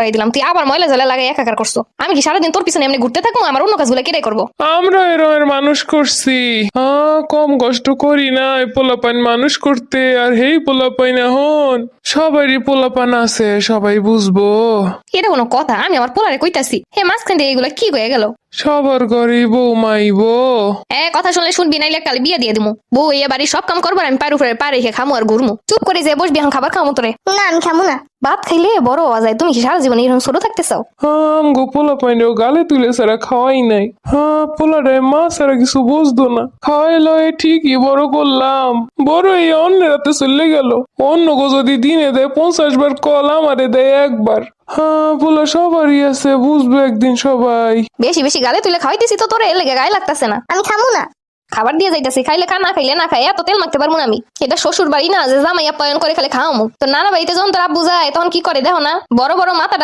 দিলাম, তুই আবার ময়লা জলে লাগাই একাকার করছো। আমি কি সারাদিন তোর পিছনে এমনি ঘুরতে থাকবো? আমার অন্য কাজগুলো কেটে করবো। আমরা এরমের মানুষ করছি, কম কষ্ট করি না এই পোলাপান মানুষ করতে। আর হেই পোলাপাইন এখন সবারই পোলাপান আছে, সবাই বুঝবো। এটা কোনো কথা? আমি আমার পোলারে কইতাছি, হে মাঝখান দিয়ে এগুলো কি হয়ে গেল? সবার ঘরে বউ মাইবো। কথা শুনলে শুনবি, নাইলে কাল বিয়ে দিয়ে দিমু। বউ এ বাড়ি সব কাম করবো, আমি পার উপরে পা রেখে খামু আর ঘুরমু। চুপ করে যে বসবি, এখন খাবার খামু তোরে। না আমি খামু না। ভাত খাইলে বড় হওয়া যায়, তুমি কি সারা জীবন এরকম ছোট থাকতে চাও? আমগো পোলাপাইনেও গালে তুলে ছাড়া খাওয়াই নাই। পোলাটায় মা ছাড়া কিছু বুঝতো না, খাওয়াই লয় ঠিকই বড় করলাম। বড় এই অন্যের হাতে চলে গেল। অন্য গো যদি দিনে দেয় 50 বার কল, আমারে দেয় একবার। পোলা সবারই আছে, বুঝবে একদিন সবাই। বেশি বেশি গালে তুলে খাওয়াইতেছি তো তোরে, এর লেগে গায়ে লাগতেছে না। আমি খামু না। খাবার দিয়ে যাইতেছি, খাইলে খা, না খাইলে না খাই। এত তেল মাখতে পারবো না আমি। এটা শ্বশুর বাড়ি না যে জামাই আপ্যায়ন করে খালি খাওয়ামু। তো নানা বাড়িতে যখন তোর আব্বু যায় তখন কি করে দেখো না, বড় বড় মাথাটা